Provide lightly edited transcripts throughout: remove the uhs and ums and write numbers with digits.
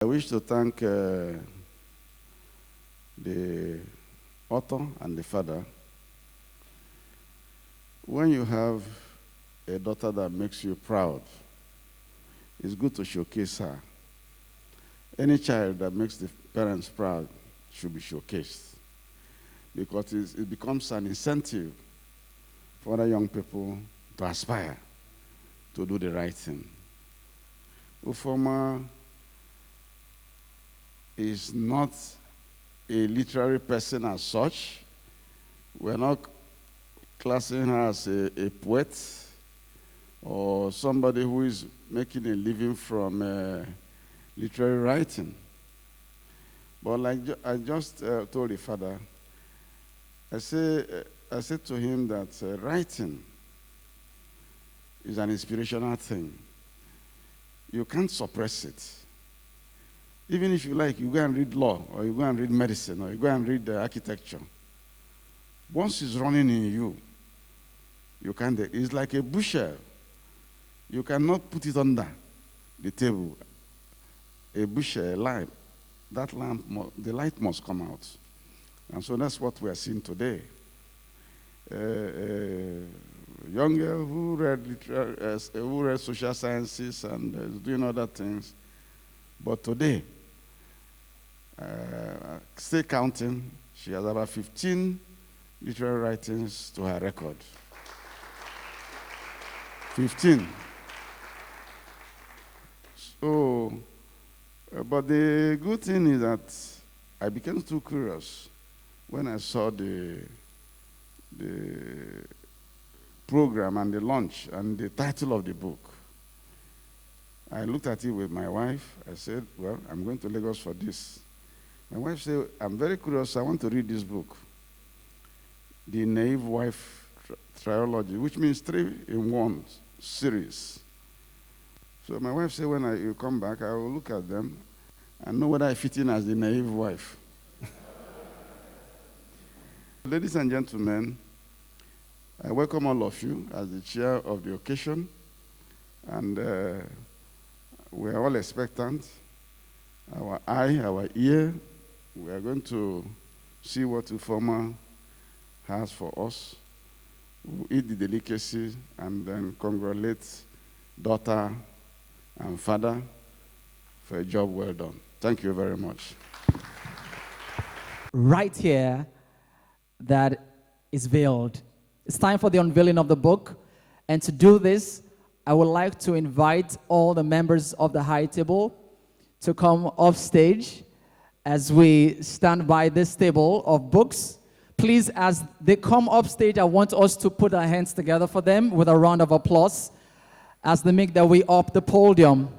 I wish to thank the author and the father. When you have a daughter that makes you proud, it's good to showcase her. Any child that makes the parents proud should be showcased, because it becomes an incentive for other young people to aspire to do the right thing. Ufoma is not a literary person as such. We're not classing her as a poet or somebody who is making a living from literary writing. But like I just told the father, I said to him that writing is an inspirational thing. You can't suppress it. Even if you like, you go and read law, or you go and read medicine, or you go and read architecture. Once it's running in you, you can't. It's like a bushel. You cannot put it under the table. A bushel, a lamp. That lamp, the light must come out. And so that's what we are seeing today. Young girl who read social sciences and is doing other things. But today, still counting, she has about 15 literary writings to her record. 15. So, but the good thing is that I became too curious when I saw the program and the launch and the title of the book. I looked at it with my wife. I said, well, I'm going to Lagos for this. My wife said, I'm very curious. I want to read this book, The Naive Wife Trilogy, which means 3-in-1 series. So my wife said, when you come back, I will look at them and know whether I fit in as the naive wife. Ladies and gentlemen, I welcome all of you as the chair of the occasion, and we are all expectant. Our eye, our ear, we are going to see what Ufoma has for us. We'll eat the delicacy and then congratulate daughter and father for a job well done. Thank you very much. Right here, that is veiled. It's time for the unveiling of the book. And to do this, I would like to invite all the members of the high table to come off stage as we stand by this table of books. Please, as they come up stage, I want us to put our hands together for them with a round of applause as they make their way up the podium.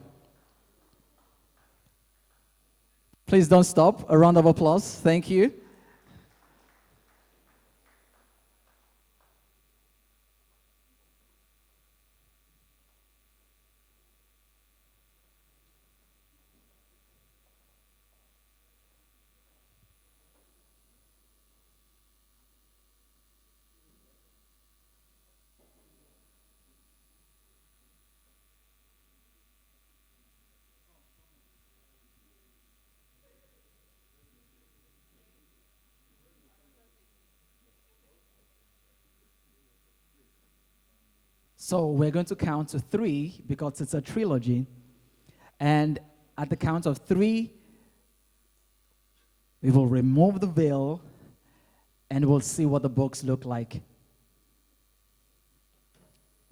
Please don't stop. A round of applause. Thank you. So we're going to count to 3 because it's a trilogy. And at the count of 3, we will remove the veil and we'll see what the books look like.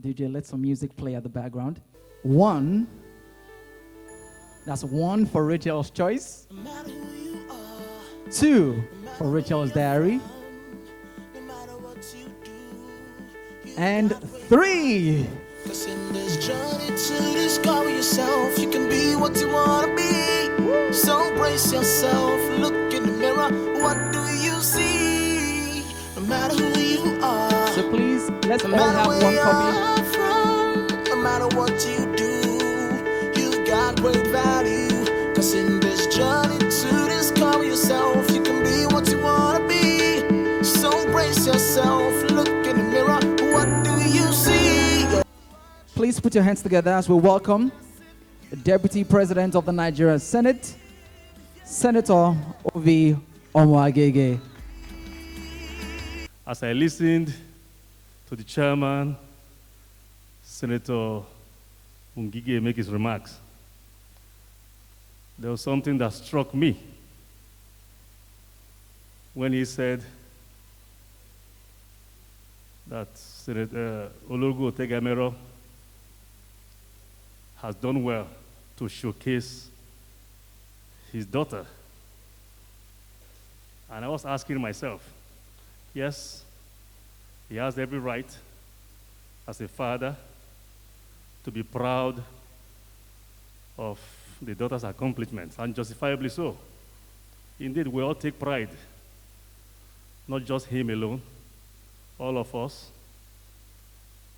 DJ, let some music play at the background. 1. That's 1 for Rachel's choice. 2 for Rachel's diary. And 3. Cause in this journey to discover yourself, you can be what you want to be. So brace yourself, look in the mirror, what do you see? No matter who you are, so please, let's all have one copy. No matter what you do, you've got great value. Cause in this journey to discover yourself, you can be what you want to be. So brace yourself, look in the mirror, what do you see? Please put your hands together as we welcome the Deputy President of the Nigerian Senate, Senator Ovi Omoagege. As I listened to the chairman, Senator Ngige, make his remarks, there was something that struck me when he said that Senator Ologu Otegamero has done well to showcase his daughter. And I was asking myself, yes, he has every right as a father to be proud of the daughter's accomplishments, and justifiably so. Indeed, we all take pride, not just him alone, all of us,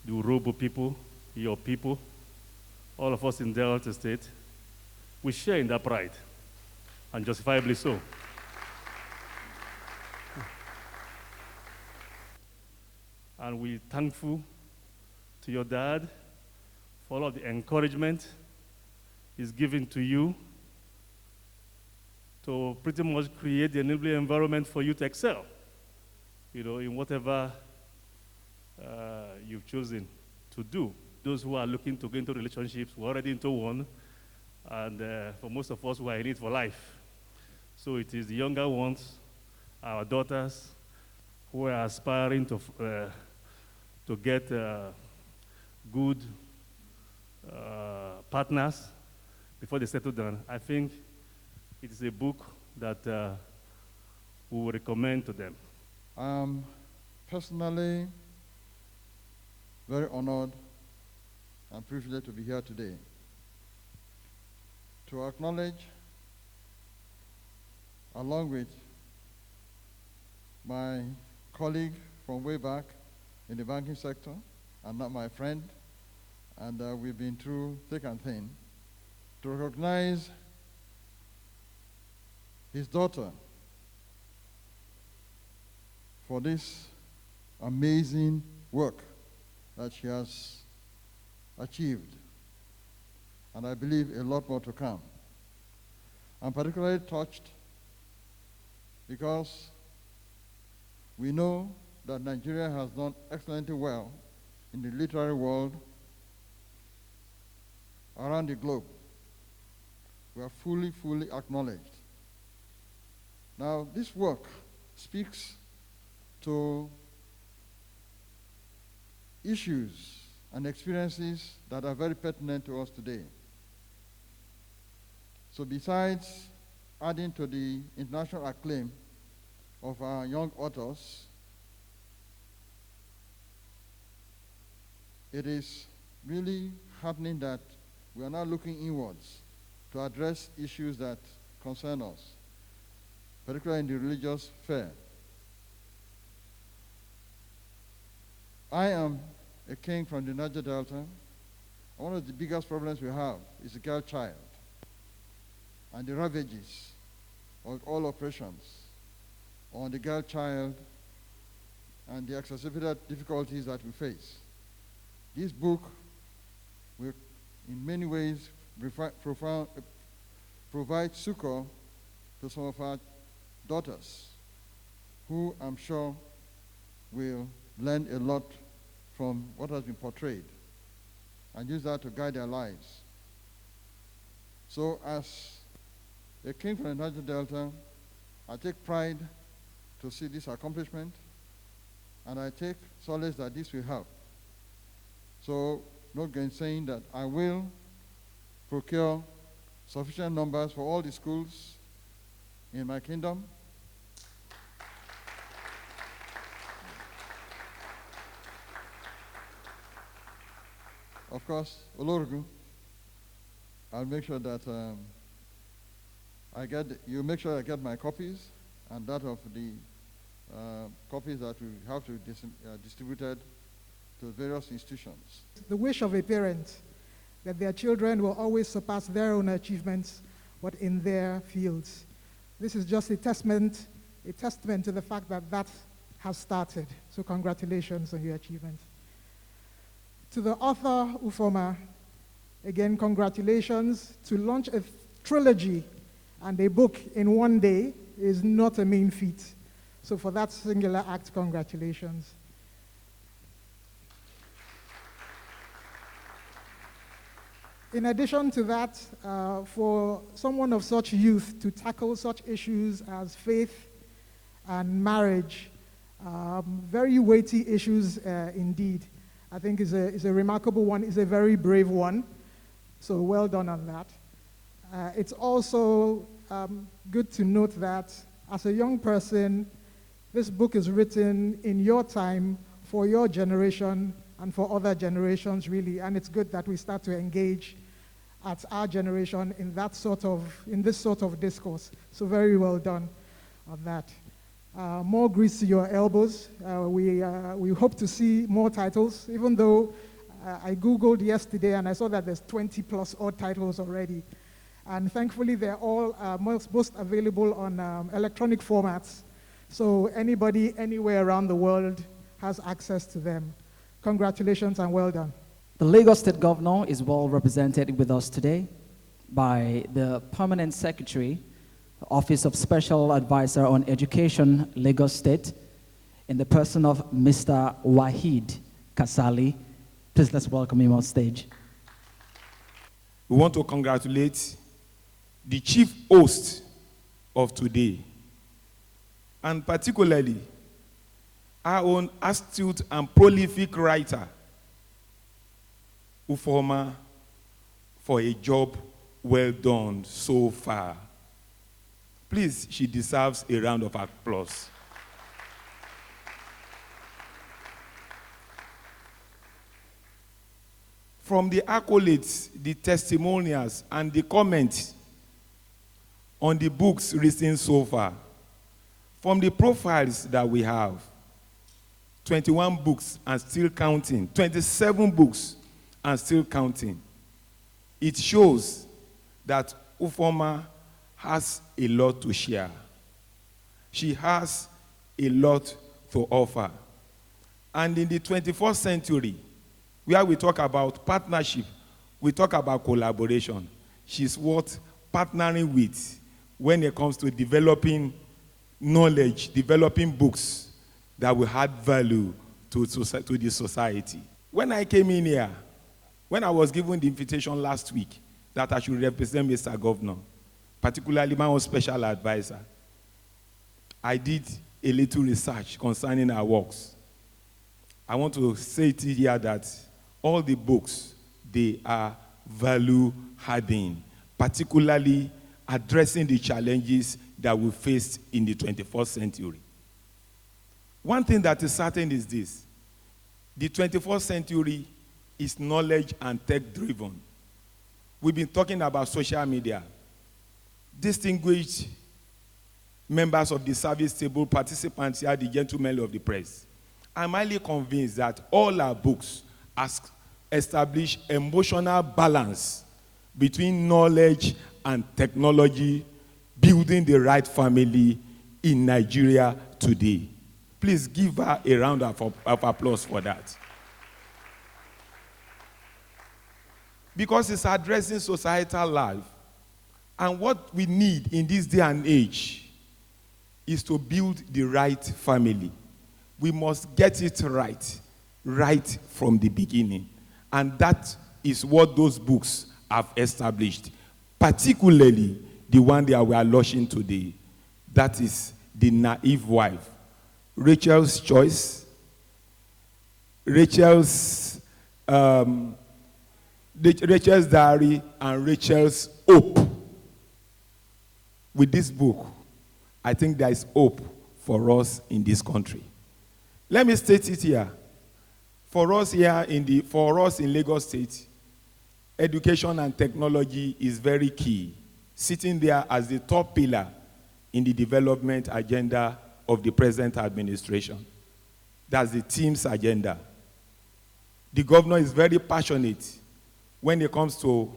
the Urobo people, your people, all of us in Delta State, we share in that pride, and justifiably so. And we're thankful to your dad for all of the encouragement he's given to you to pretty much create the enabling environment for you to excel, in whatever you've chosen to do. Those who are looking to go into relationships, we're already into one, and for most of us, we're in it for life. So it is the younger ones, our daughters, who are aspiring to get good partners before they settle down. I think it is a book that we will recommend to them. I'm personally very honored and privileged to be here today to acknowledge, along with my colleague from way back in the banking sector, and not my friend, and we've been through thick and thin, to recognize his daughter for this amazing work that she has achieved, and I believe a lot more to come. I'm particularly touched because we know that Nigeria has done excellently well in the literary world around the globe. We are fully acknowledged. Now, this work speaks to issues and experiences that are very pertinent to us today. So besides adding to the international acclaim of our young authors, it is really happening that we are now looking inwards to address issues that concern us, particularly in the religious sphere. I am a king from the Niger Delta. One of the biggest problems we have is the girl child and the ravages of all oppressions on the girl child and the exacerbated difficulties that we face. This book will, in many ways, provide succor to some of our daughters, who I'm sure will learn a lot from what has been portrayed and use that to guide their lives. So as a king from the Niger Delta, I take pride to see this accomplishment, and I take solace that this will help. So, not saying that I will procure sufficient numbers for all the schools in my kingdom. Of course, Olorgu, I'll make sure that you make sure I get my copies and that of the copies that we have to distributed to various institutions. The wish of a parent that their children will always surpass their own achievements, but in their fields. This is just a testament to the fact that that has started. So congratulations on your achievement. To the author, Ufoma, again, congratulations to launch a trilogy And a book in one day is not a mean feat. So for that singular act, congratulations. In addition to that, for someone of such youth to tackle such issues as faith and marriage, very weighty issues indeed, I think is a remarkable one, is a very brave one. So well done on that. It's also good to note that as a young person, this book is written in your time, for your generation, and for other generations, really. And it's good that we start to engage at our generation in this sort of discourse. So very well done on that. More grease to your elbows. We hope to see more titles, even though I Googled yesterday and I saw that there's 20 plus odd titles already. And thankfully, they're all most available on electronic formats. So anybody, anywhere around the world has access to them. Congratulations and well done. The Lagos State Governor is well represented with us today by the Permanent Secretary, Office of Special Advisor on Education, Lagos State, in the person of Mr. Wahid Kasali. Please let's welcome him on stage. We want to congratulate the chief host of today, and particularly our own astute and prolific writer, Ufoma, for a job well done so far. Please, she deserves a round of applause. From the accolades, the testimonials, and the comments on the books written so far, from the profiles that we have, 21 books and still counting, 27 books and still counting, it shows that Ufoma has a lot to share. She has a lot to offer. And in the 21st century, where we talk about partnership, we talk about collaboration, she's worth partnering with when it comes to developing knowledge, developing books that will add value to the society. When I came in here, when I was given the invitation last week that I should represent Mr. Governor, particularly my own special advisor, I did a little research concerning our works. I want to say it here that all the books, they are value-adding, particularly addressing the challenges that we faced in the 21st century. One thing that is certain is this: the 21st century is knowledge and tech-driven. We've been talking about social media. Distinguished members of the service table, participants here, the gentlemen of the press, I'm highly convinced that all our books establish emotional balance between knowledge and technology, building the right family in Nigeria today. Please give her a round of applause for that. Because it's addressing societal life. And what we need in this day and age is to build the right family. We must get it right from the beginning. And that is what those books have established, particularly the one that we are launching today. That is The Naive Wife. Rachel's Choice, Rachel's Diary, and Rachel's Hope. With this book, I think there is hope for us in this country. Let me state it here. For us in Lagos State, education and technology is very key, sitting there as the top pillar in the development agenda of the present administration. That's the team's agenda. The governor is very passionate when it comes to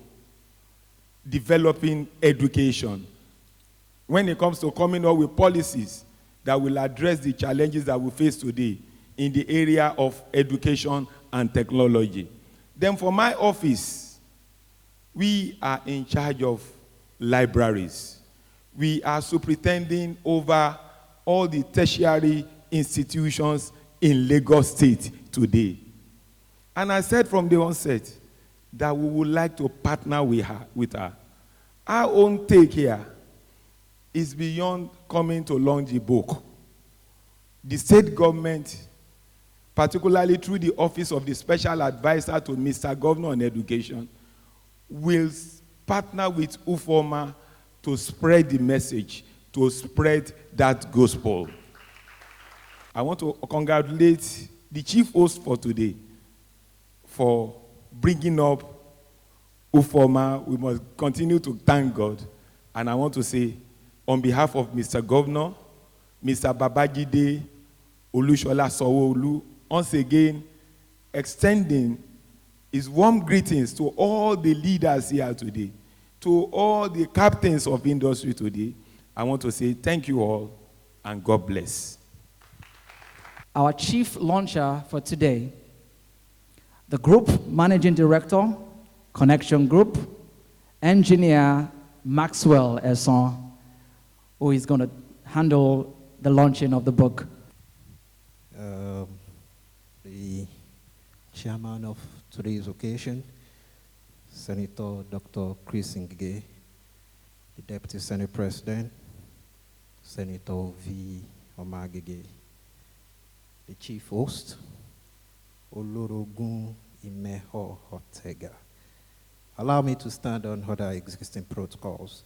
developing education, when it comes to coming up with policies that will address the challenges that we face today in the area of education and technology. Then for my office, we are in charge of libraries. we are superintending over all the tertiary institutions in Lagos State today. And I said from the onset that we would like to partner with her. Our own take here is beyond coming to launch the book. The state government, particularly through the Office of the Special Advisor to Mr. Governor on Education, will partner with UFOMA to spread the message, to spread that gospel. I want to congratulate the chief host for today for bringing up UFOMA. We must continue to thank God. And I want to say, on behalf of Mr. Governor, Mr. Babajide Olushola Sowolu, once again, extending his warm greetings to all the leaders here today, to all the captains of industry today. I want to say thank you all, and God bless. Our chief launcher for today, the group managing director, Connection Group, engineer Maxwell Esson, who is going to handle the launching of the book. The chairman of today's occasion, Senator Dr. Chris Ngige, the Deputy Senate President, Senator V. Omagige, the Chief Host, Olorogun Imeho Ortega. Allow me to stand on other existing protocols.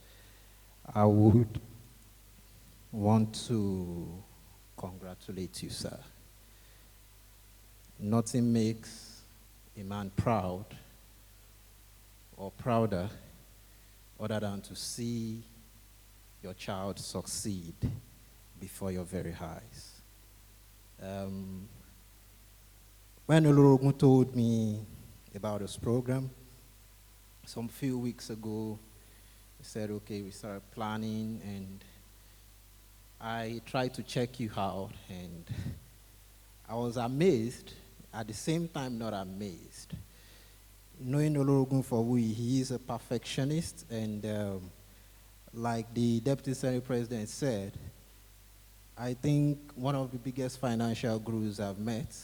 I would want to congratulate you, sir. Nothing makes a man proud or prouder other than to see your child succeed before your very eyes. When Olorogun told me about this program, some few weeks ago, he said, okay, we started planning, and I tried to check you out, and I was amazed, at the same time not amazed. Knowing Olorogun for who he is, a perfectionist, and like the Deputy Senate President said, I think one of the biggest financial gurus I've met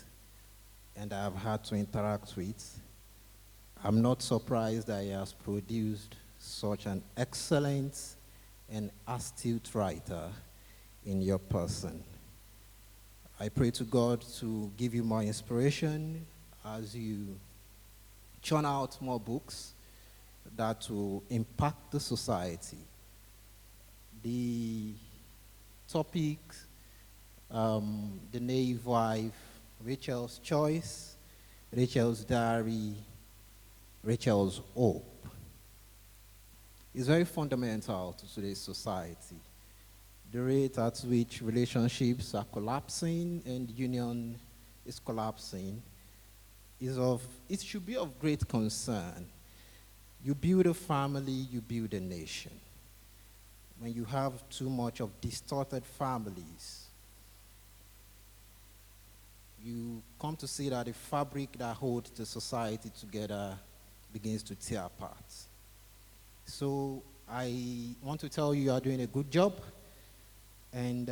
and I've had to interact with. I'm not surprised that he has produced such an excellent and astute writer in your person. I pray to God to give you more inspiration as you churn out more books that will impact the society. The topic, the naive wife, Rachel's choice, Rachel's diary, Rachel's hope, is very fundamental to today's society. The rate at which relationships are collapsing and union is collapsing it should be of great concern. You build a family, you build a nation. When you have too much of distorted families, you come to see that the fabric that holds the society together begins to tear apart. So I want to tell you, you are doing a good job, and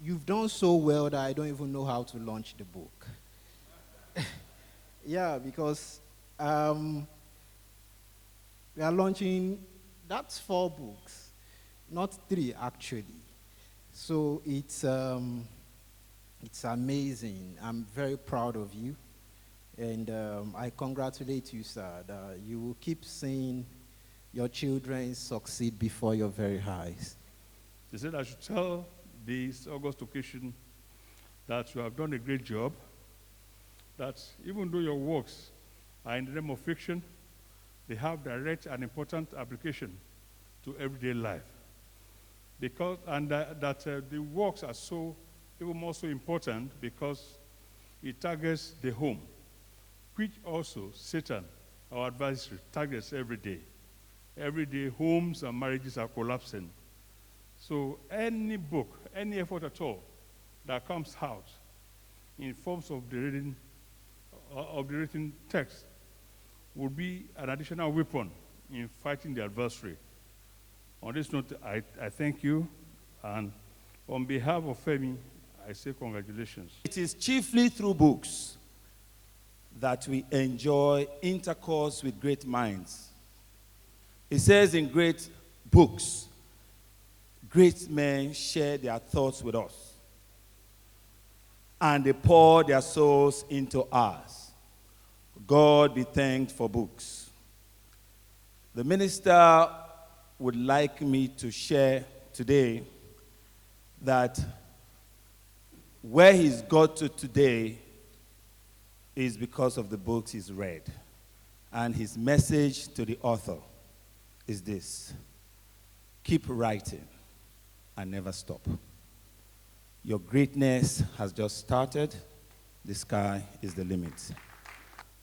you've done so well that I don't even know how to launch the book. Yeah, because we are launching, that's 4 books, not 3 actually. So it's amazing. I'm very proud of you. And I congratulate you, sir, that you will keep seeing your children succeed before your very eyes. They said I should tell this August occasion that you have done a great job, that even though your works are in the realm of fiction, they have direct and important application to everyday life. Because, and that the works are so, even more so important because it targets the home, which also Satan, our adversary, targets every day. Every day, homes and marriages are collapsing. So any book, any effort at all that comes out in forms of the written text will be an additional weapon in fighting the adversary On this note, I thank you, and on behalf of Femi, I say congratulations. It is chiefly through books that we enjoy intercourse with great minds. It says in great books, great men share their thoughts with us, and they pour their souls into ours. God be thanked for books. The minister would like me to share today that where he's got to today is because of the books he's read. And his message to the author is this: keep writing and never stop. Your greatness has just started. The sky is the limit.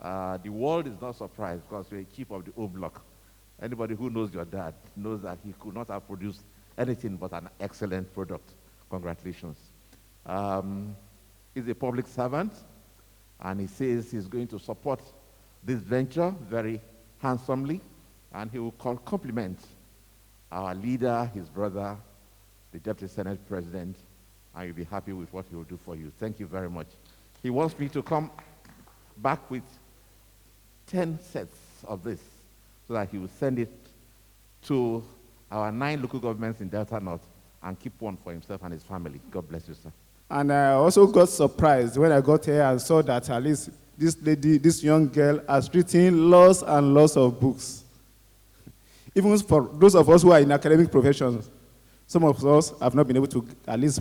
The world is not surprised because you're a chief of the O block. Anybody who knows your dad knows that he could not have produced anything but an excellent product. Congratulations. He's a public servant, and he says he's going to support this venture very handsomely, and he will compliment our leader, his brother, the Deputy Senate President, and you'll be happy with what he will do for you. Thank you very much. He wants me to come back with 10 sets of this so that he will send it to our 9 local governments in Delta North and keep one for himself and his family. God bless you, sir. And I also got surprised when I got here and saw that at least this lady, this young girl, has written lots and lots of books. Even for those of us who are in academic professions, some of us have not been able to at least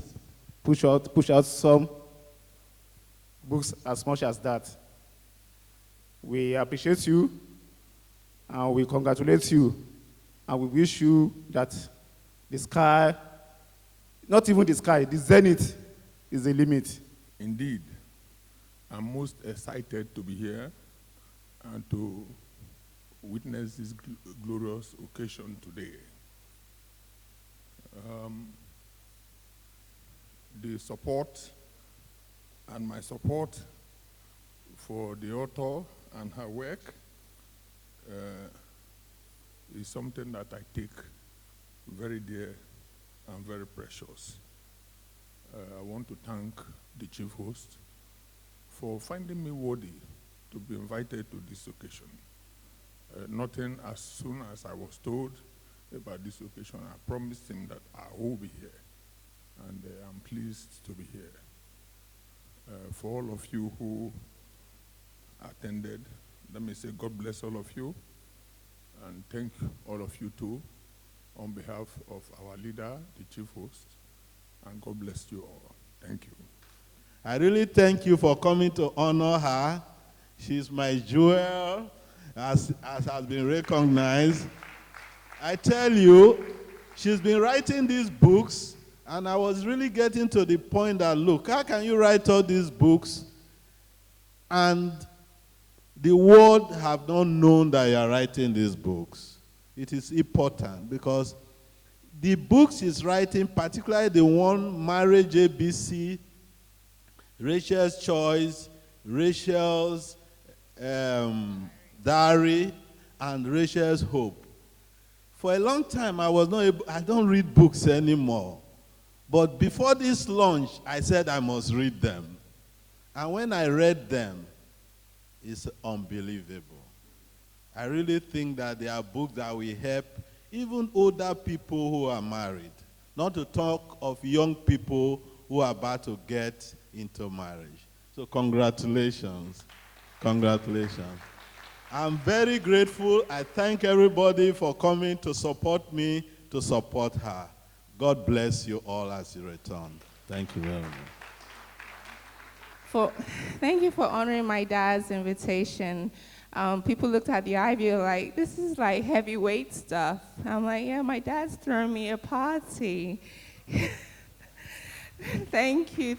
push out some books as much as that. We appreciate you, and we congratulate you, and we wish you that the sky, not even the sky, the zenith is the limit. Indeed, I'm most excited to be here and to witness this glorious occasion today. The support and my support for the author and her work is something that I take very dear and very precious. I want to thank the chief host for finding me worthy to be invited to this occasion. Nothing as soon as I was told about this occasion, I promised him that I will be here, and I'm pleased to be here. For all of you who attended, let me say God bless all of you, and thank all of you too on behalf of our leader, the chief host, and God bless you all. Thank you. I really thank you for coming to honor her. She's my jewel, as has been recognized. I tell you, she's been writing these books, and I was really getting to the point that, look, how can you write all these books and the world have not known that you are writing these books? It is important because the books she's writing, particularly the one, Marriage ABC, Rachel's Choice, Rachel's Diary, and Rachel's Hope. For a long time, I don't read books anymore. But before this launch, I said I must read them. And when I read them, it's unbelievable. I really think that they are books that will help even older people who are married, not to talk of young people who are about to get into marriage. So congratulations. Congratulations. I'm very grateful. I thank everybody for coming to support me, to support her. God bless you all as you return. Thank you very much. Thank you for honoring my dad's invitation. People looked at the ivy like, this is like heavyweight stuff. I'm like, yeah, my dad's throwing me a party. Thank you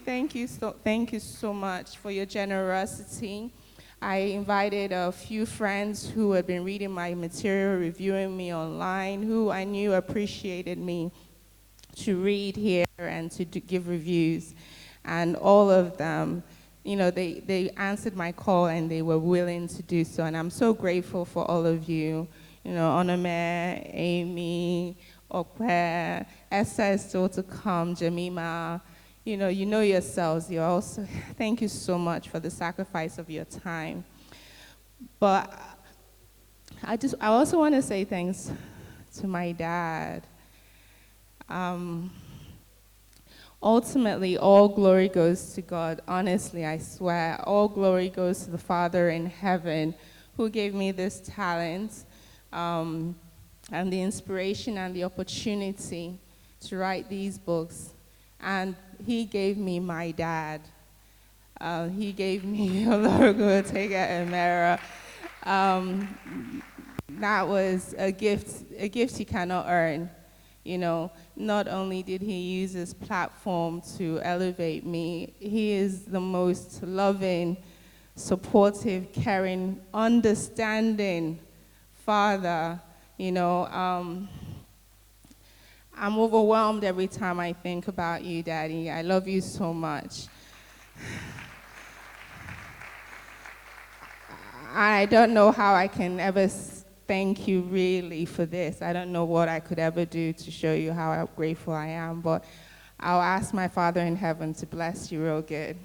so much for your generosity. I invited a few friends who had been reading my material, reviewing me online, who I knew appreciated me, to read here and to give reviews. And all of them, you know, they answered my call and they were willing to do so. And I'm so grateful for all of you, you know, Onome, Amy, Okwe, Esther is still to come, Jemima. You know yourselves. You're also, thank you so much for the sacrifice of your time. But I also want to say thanks to my dad. Ultimately, all glory goes to God. Honestly, I swear, all glory goes to the Father in heaven who gave me this talent and the inspiration and the opportunity to write these books. And he gave me my dad. He gave me Olorogun Otega Emera. That was a gift you cannot earn. Not only did he use his platform to elevate me, he is the most loving, supportive, caring, understanding father. I'm overwhelmed every time I think about you, Daddy. I love you so much. I don't know how I can ever thank you really for this. I don't know what I could ever do to show you how grateful I am, but I'll ask my Father in heaven to bless you real good.